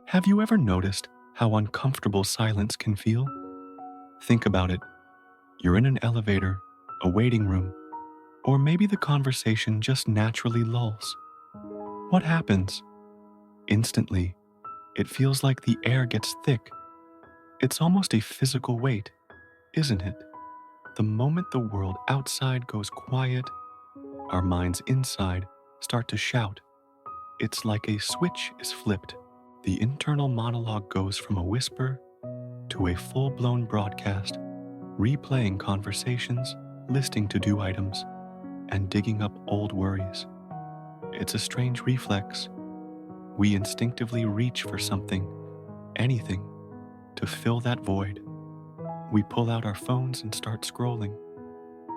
Have you ever noticed how uncomfortable silence can feel? Think about it. You're in an elevator, a waiting room, or maybe the conversation just naturally lulls. What happens? Instantly, it feels like the air gets thick. It's almost a physical weight, isn't it? The moment the world outside goes quiet, our minds inside start to shout. It's like a switch is flipped. The internal monologue goes from a whisper to a full-blown broadcast, replaying conversations, listing to-do items, and digging up old worries. It's a strange reflex. We instinctively reach for something, anything, to fill that void. We pull out our phones and start scrolling,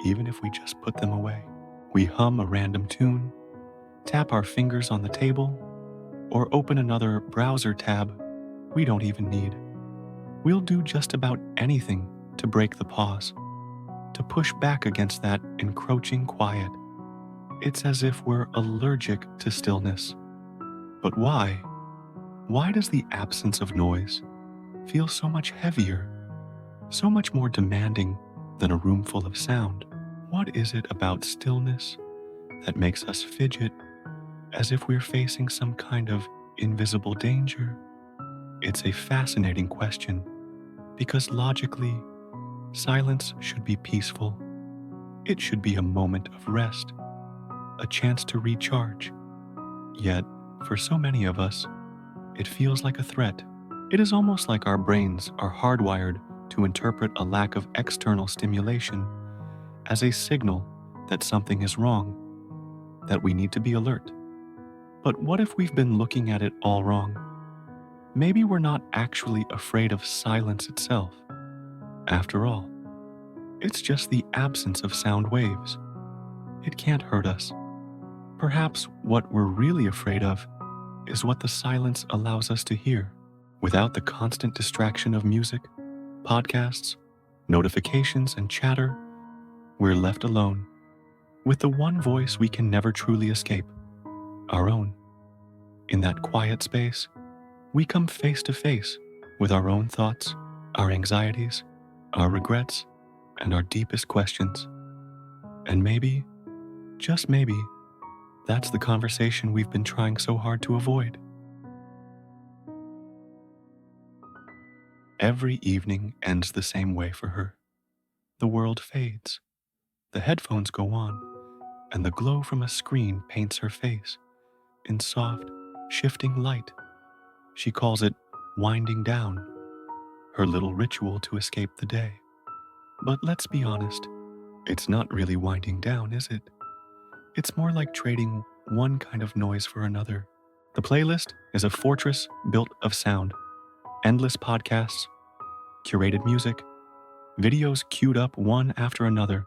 even if we just put them away. We hum a random tune, tap our fingers on the table, or open another browser tab we don't even need. We'll do just about anything to break the pause, to push back against that encroaching quiet. It's as if we're allergic to stillness. But why? Why does the absence of noise feel so much heavier, so much more demanding than a room full of sound? What is it about stillness that makes us fidget as if we're facing some kind of invisible danger? It's a fascinating question because logically, silence should be peaceful. It should be a moment of rest, a chance to recharge. Yet, for so many of us, it feels like a threat. It is almost like our brains are hardwired to interpret a lack of external stimulation as a signal that something is wrong, that we need to be alert. But what if we've been looking at it all wrong? Maybe we're not actually afraid of silence itself. After all, it's just the absence of sound waves. It can't hurt us. Perhaps what we're really afraid of is what the silence allows us to hear. Without the constant distraction of music, podcasts, notifications, and chatter, we're left alone with the one voice we can never truly escape, our own. In that quiet space, we come face to face with our own thoughts, our anxieties, our regrets, and our deepest questions. And maybe, just maybe, that's the conversation we've been trying so hard to avoid. Every evening ends the same way for her. The world fades. The headphones go on, and the glow from a screen paints her face in soft, shifting light. She calls it winding down, her little ritual to escape the day. But let's be honest, it's not really winding down, is it? It's more like trading one kind of noise for another. The playlist is a fortress built of sound, endless podcasts, curated music, videos queued up one after another,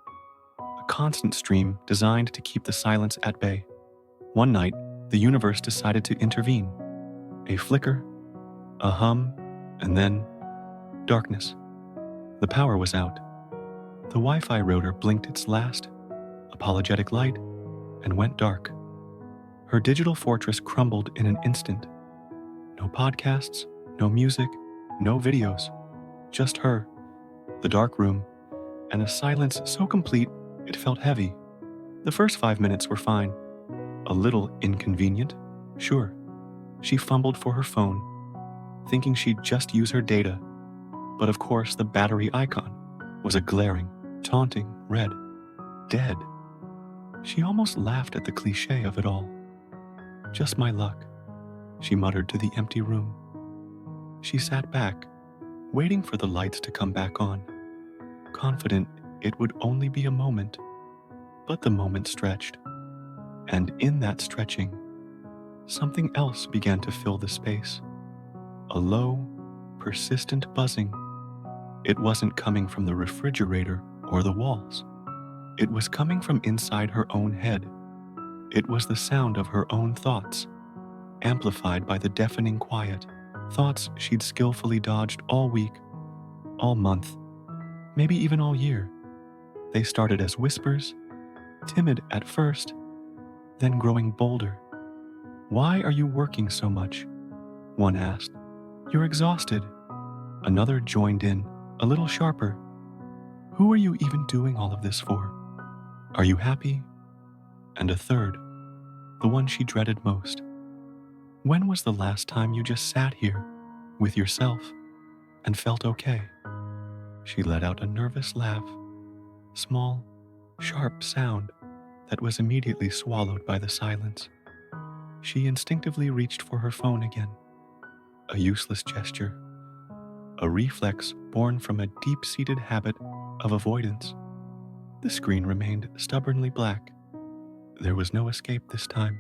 a constant stream designed to keep the silence at bay. One night, the universe decided to intervene. A flicker, a hum, and then darkness. The power was out. The Wi-Fi router blinked its last apologetic light and went dark. Her digital fortress crumbled in an instant. No podcasts, no music, no videos. Just her, the dark room, and a silence so complete it felt heavy. The first 5 minutes were fine. A little inconvenient, sure. She fumbled for her phone, thinking she'd just use her data. But of course, the battery icon was a glaring, taunting red. Dead. She almost laughed at the cliché of it all. Just my luck, she muttered to the empty room. She sat back, waiting for the lights to come back on, confident it would only be a moment. But the moment stretched, and in that stretching, something else began to fill the space. A low, persistent buzzing. It wasn't coming from the refrigerator or the walls. It was coming from inside her own head. It was the sound of her own thoughts, amplified by the deafening quiet. Thoughts she'd skillfully dodged all week, all month, maybe even all year. They started as whispers, timid at first, then growing bolder. "Why are you working so much?" one asked. "You're exhausted." Another joined in, a little sharper. "Who are you even doing all of this for? Are you happy?" And a third, the one she dreaded most. "When was the last time you just sat here with yourself and felt okay?" She let out a nervous laugh, small, sharp sound that was immediately swallowed by the silence. She instinctively reached for her phone again, a useless gesture, a reflex born from a deep-seated habit of avoidance. The screen remained stubbornly black. There was no escape this time,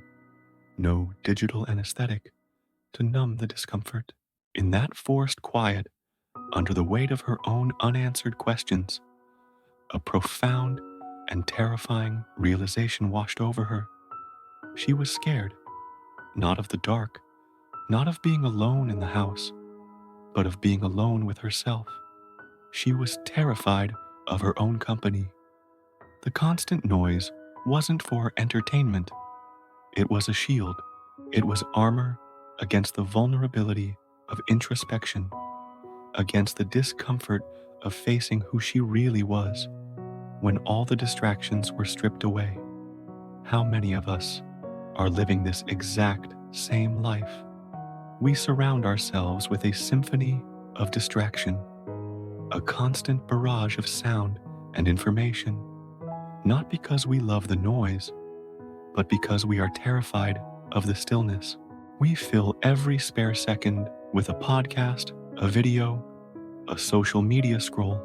no digital anesthetic to numb the discomfort. In that forced quiet, under the weight of her own unanswered questions, a profound and terrifying realization washed over her. She was scared, not of the dark, not of being alone in the house, but of being alone with herself. She was terrified of her own company. The constant noise wasn't for entertainment. It was a shield. It was armor against the vulnerability of introspection, against the discomfort of facing who she really was when all the distractions were stripped away. How many of us are living this exact same life? We surround ourselves with a symphony of distraction, a constant barrage of sound and information, not because we love the noise, but because we are terrified of the stillness. We fill every spare second with a podcast, a video, a social media scroll,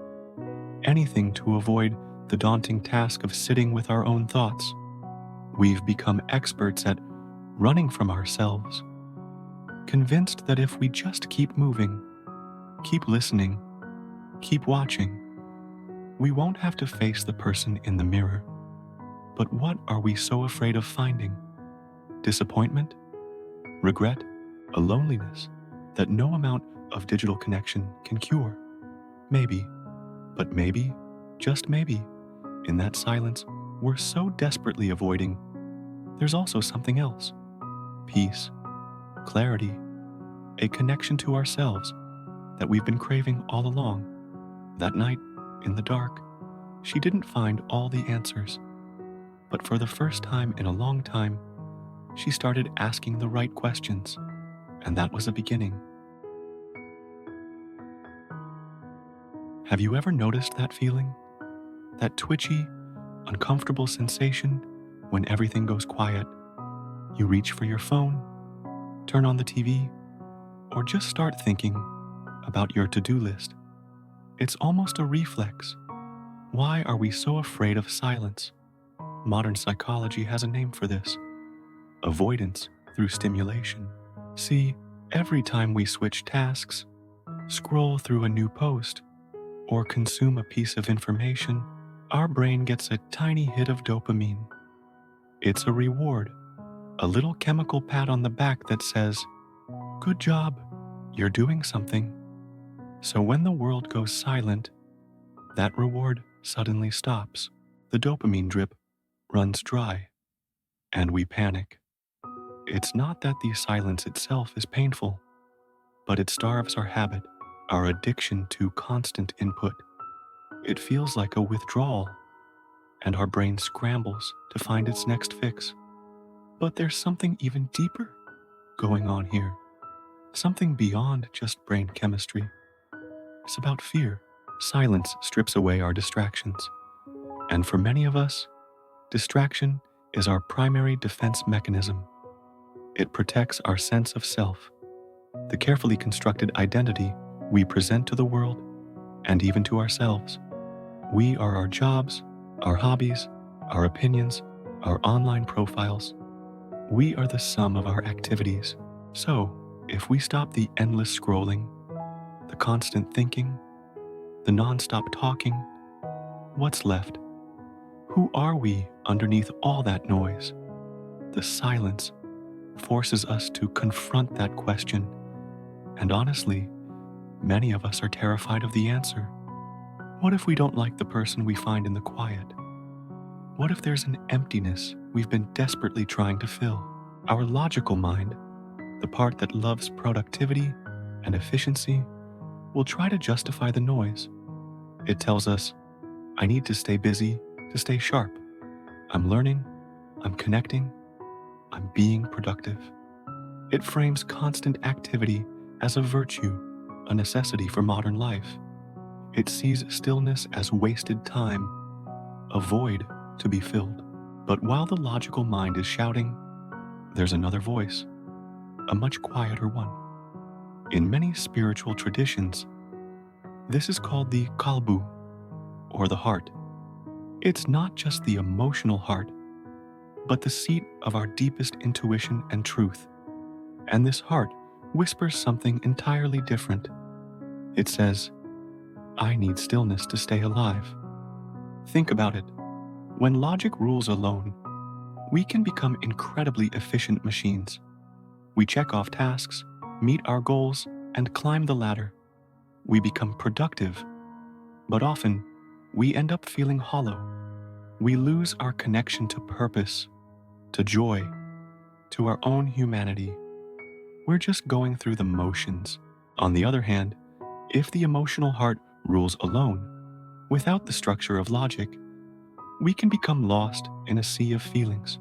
anything to avoid the daunting task of sitting with our own thoughts. We've become experts at running from ourselves, convinced that if we just keep moving, keep listening, keep watching, we won't have to face the person in the mirror. But what are we so afraid of finding? Disappointment? Regret? A loneliness that no amount of digital connection can cure? Maybe, but maybe, just maybe, in that silence we're so desperately avoiding, there's also something else. Peace, clarity, a connection to ourselves that we've been craving all along. That night, in the dark, she didn't find all the answers, but for the first time in a long time, she started asking the right questions, and that was a beginning. Have you ever noticed that feeling? That twitchy, uncomfortable sensation when everything goes quiet? You reach for your phone, turn on the TV, or just start thinking about your to-do list. It's almost a reflex. Why are we so afraid of silence? Modern psychology has a name for this: avoidance through stimulation. See, every time we switch tasks, scroll through a new post, or consume a piece of information, our brain gets a tiny hit of dopamine. It's a reward, a little chemical pat on the back that says, "Good job, you're doing something." So when the world goes silent, that reward suddenly stops. The dopamine drip runs dry, and we panic. It's not that the silence itself is painful, but it starves our habit, our addiction to constant input. It feels like a withdrawal, and our brain scrambles to find its next fix. But there's something even deeper going on here, something beyond just brain chemistry. It's about fear. Silence strips away our distractions, and for many of us, distraction is our primary defense mechanism. It protects our sense of self, the carefully constructed identity we present to the world and even to ourselves. We are our jobs, our hobbies, our opinions, our online profiles. We are the sum of our activities. So, if we stop the endless scrolling, the constant thinking, the non-stop talking, what's left? Who are we underneath all that noise? The silence forces us to confront that question, and honestly, many of us are terrified of the answer. What if we don't like the person we find in the quiet? What if there's an emptiness we've been desperately trying to fill? Our logical mind, the part that loves productivity and efficiency, will try to justify the noise. It tells us, I need to stay busy to stay sharp. I'm learning, I'm connecting, I'm being productive. It frames constant activity as a virtue, a necessity for modern life. It sees stillness as wasted time, a void to be filled. But while the logical mind is shouting, there's another voice, a much quieter one. In many spiritual traditions, this is called the Qalbu, or the heart. It's not just the emotional heart, but the seat of our deepest intuition and truth. And this heart whispers something entirely different. It says, I need stillness to stay alive. Think about it. When logic rules alone, we can become incredibly efficient machines. We check off tasks, meet our goals, and climb the ladder. We become productive, but often we end up feeling hollow. We lose our connection to purpose, to joy, to our own humanity. We're just going through the motions. On the other hand, if the emotional heart rules alone, without the structure of logic, we can become lost in a sea of feelings.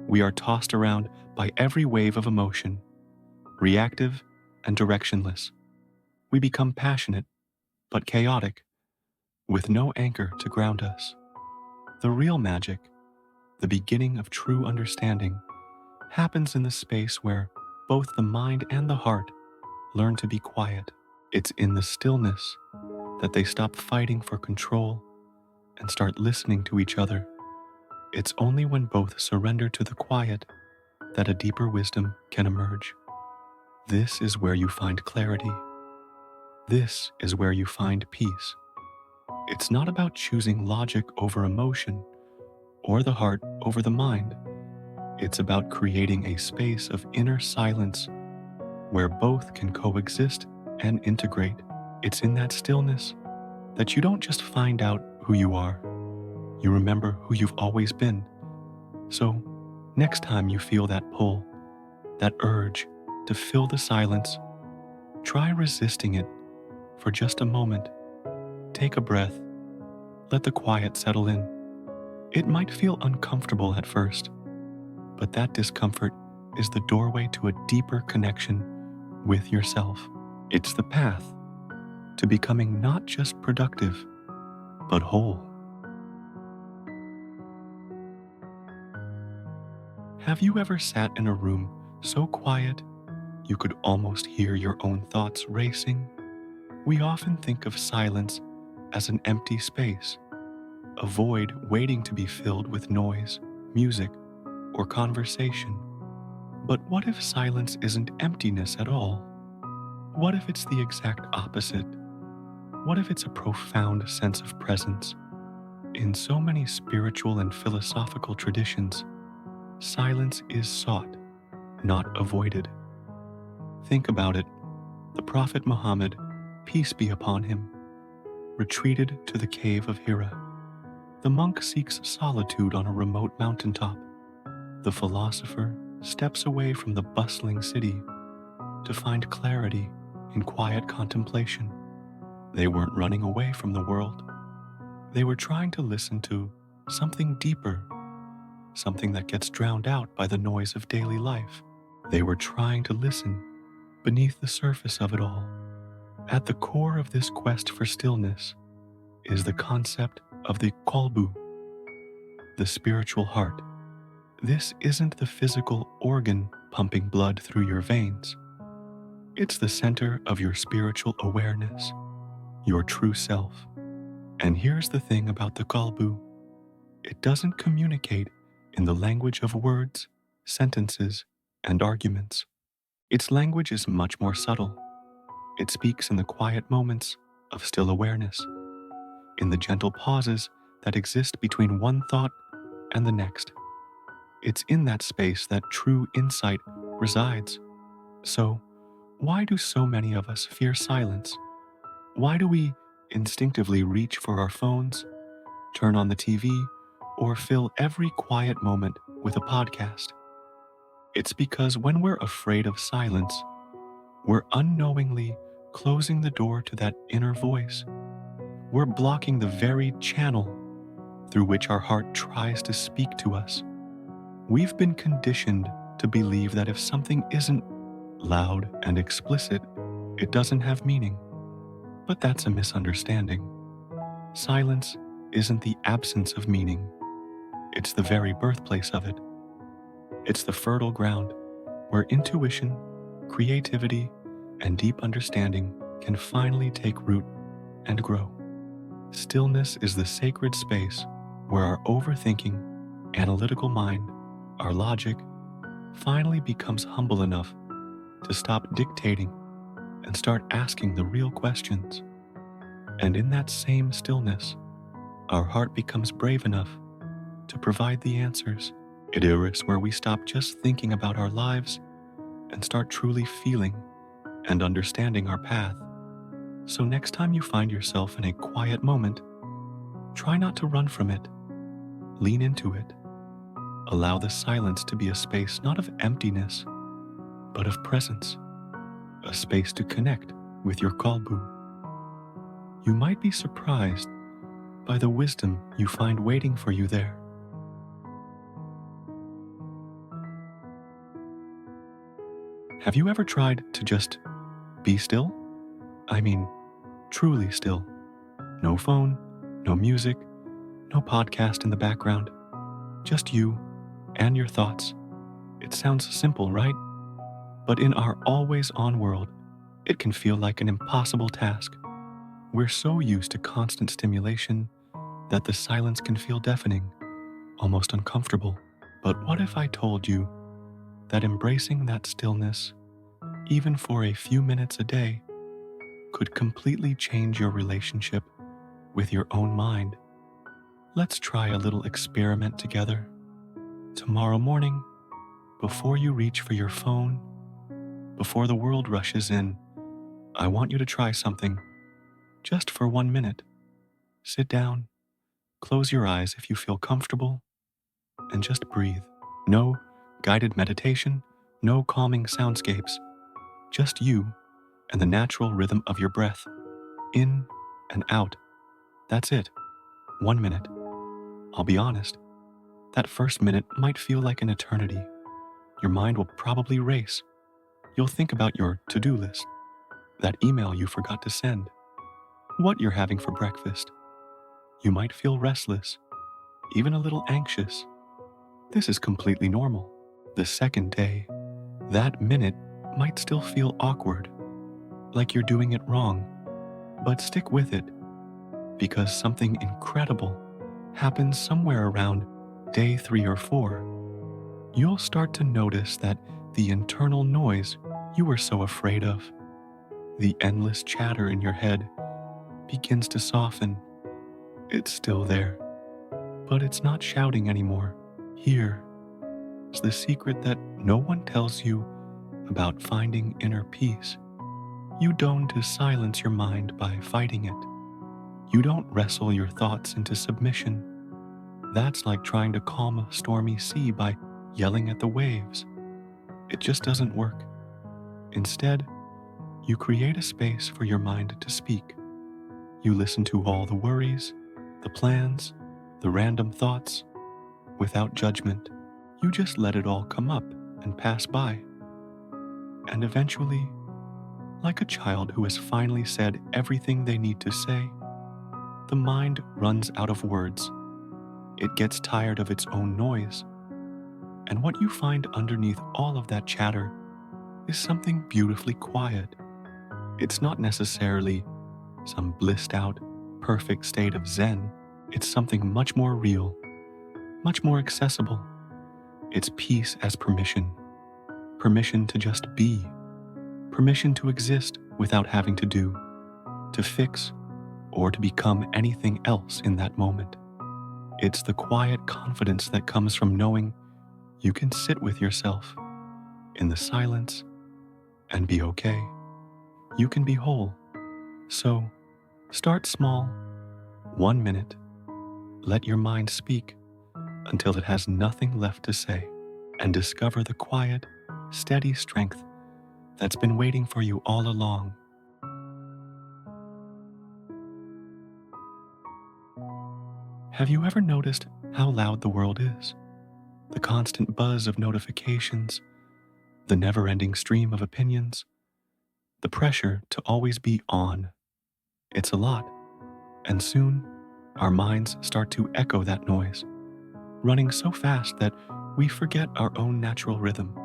We are tossed around by every wave of emotion, reactive and directionless. We become passionate, but chaotic, with no anchor to ground us. The real magic, the beginning of true understanding, happens in the space where both the mind and the heart learn to be quiet. It's in the stillness that they stop fighting for control and start listening to each other. It's only when both surrender to the quiet that a deeper wisdom can emerge. This is where you find clarity. This is where you find peace. It's not about choosing logic over emotion or the heart over the mind. It's about creating a space of inner silence where both can coexist and integrate. It's in that stillness that you don't just find out who you are, you remember who you've always been. So, next time you feel that pull, that urge to fill the silence, try resisting it for just a moment. Take a breath, let the quiet settle in. It might feel uncomfortable at first, but that discomfort is the doorway to a deeper connection with yourself. It's the path to becoming not just productive, but whole. Have you ever sat in a room so quiet you could almost hear your own thoughts racing? We often think of silence as an empty space, a void waiting to be filled with noise, music, or conversation. But what if silence isn't emptiness at all? What if it's the exact opposite? What if it's a profound sense of presence? In so many spiritual and philosophical traditions, silence is sought, not avoided. Think about it. The Prophet Muhammad, peace be upon him, retreated to the cave of Hira. The monk seeks solitude on a remote mountaintop. The philosopher steps away from the bustling city to find clarity in quiet contemplation. They weren't running away from the world. They were trying to listen to something deeper, something that gets drowned out by the noise of daily life. They were trying to listen beneath the surface of it all. At the core of this quest for stillness is the concept of the Qalbu, the spiritual heart. This isn't the physical organ pumping blood through your veins. It's the center of your spiritual awareness, your true self. And here's the thing about the Qalbu. It doesn't communicate in the language of words, sentences, and arguments. Its language is much more subtle. It speaks in the quiet moments of still awareness, in the gentle pauses that exist between one thought and the next. It's in that space that true insight resides. So, why do so many of us fear silence? Why do we instinctively reach for our phones, turn on the TV, or fill every quiet moment with a podcast. It's because when we're afraid of silence, we're unknowingly closing the door to that inner voice. We're blocking the very channel through which our heart tries to speak to us. We've been conditioned to believe that if something isn't loud and explicit, it doesn't have meaning. But that's a misunderstanding. Silence isn't the absence of meaning, it's the very birthplace of it. It's the fertile ground where intuition, creativity, and deep understanding can finally take root and grow. Stillness is the sacred space where our overthinking, analytical mind, our logic, finally becomes humble enough to stop dictating and start asking the real questions. And in that same stillness, our heart becomes brave enough to provide the answers. It is where we stop just thinking about our lives and start truly feeling and understanding our path. So next time you find yourself in a quiet moment, try not to run from it. Lean into it. Allow the silence to be a space not of emptiness, but of presence, a space to connect with your Qalbu. You might be surprised by the wisdom you find waiting for you there. Have you ever tried to just be still? I mean, truly still. No phone, no music, no podcast in the background. Just you and your thoughts. It sounds simple, right? But in our always-on world, it can feel like an impossible task. We're so used to constant stimulation that the silence can feel deafening, almost uncomfortable. But what if I told you that embracing that stillness, even for a few minutes a day, could completely change your relationship with your own mind? Let's try a little experiment together. Tomorrow morning, before you reach for your phone, before the world rushes in, I want you to try something, just for 1 minute. Sit down, close your eyes if you feel comfortable, and just breathe. No guided meditation, no calming soundscapes, just you and the natural rhythm of your breath, in and out. That's it. 1 minute. I'll be honest, that first minute might feel like an eternity. Your mind will probably race. You'll think about your to-do list, that email you forgot to send, what you're having for breakfast. You might feel restless, even a little anxious. This is completely normal. The second day, that minute might still feel awkward, like you're doing it wrong. But stick with it, because something incredible happens somewhere around day 3 or 4. You'll start to notice that the internal noise you were so afraid of, the endless chatter in your head, begins to soften. It's still there, but it's not shouting anymore. Here is the secret that no one tells you about finding inner peace. You don't silence your mind by fighting it. You don't wrestle your thoughts into submission. That's like trying to calm a stormy sea by yelling at the waves. It just doesn't work. Instead, you create a space for your mind to speak. You listen to all the worries, the plans, the random thoughts, without judgment. You just let it all come up and pass by. And eventually, like a child who has finally said everything they need to say, the mind runs out of words. It gets tired of its own noise. And what you find underneath all of that chatter is something beautifully quiet. It's not necessarily some blissed out, perfect state of Zen. It's something much more real, much more accessible. It's peace as permission. Permission to just be. Permission to exist without having to do, to fix, or to become anything else in that moment. It's the quiet confidence that comes from knowing you can sit with yourself in the silence and be okay. You can be whole. So, start small, 1 minute. Let your mind speak until it has nothing left to say, and discover the quiet, steady strength that's been waiting for you all along. Have you ever noticed how loud the world is? The constant buzz of notifications, the never ending stream of opinions, the pressure to always be on. It's a lot, and soon our minds start to echo that noise, running so fast that we forget our own natural rhythm,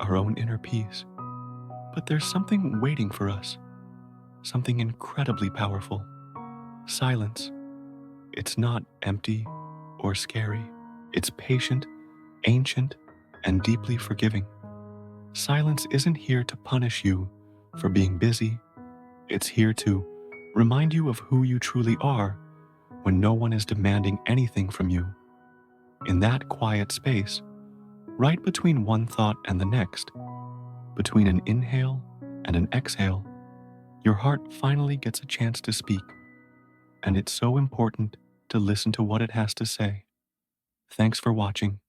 our own inner peace. But there's something waiting for us, something incredibly powerful: silence. It's not empty or scary. It's patient, ancient, and deeply forgiving. Silence isn't here to punish you for being busy. It's here to remind you of who you truly are when no one is demanding anything from you. In that quiet space, right between one thought and the next, between an inhale and an exhale, your heart finally gets a chance to speak. And it's so important to listen to what it has to say. Thanks for watching.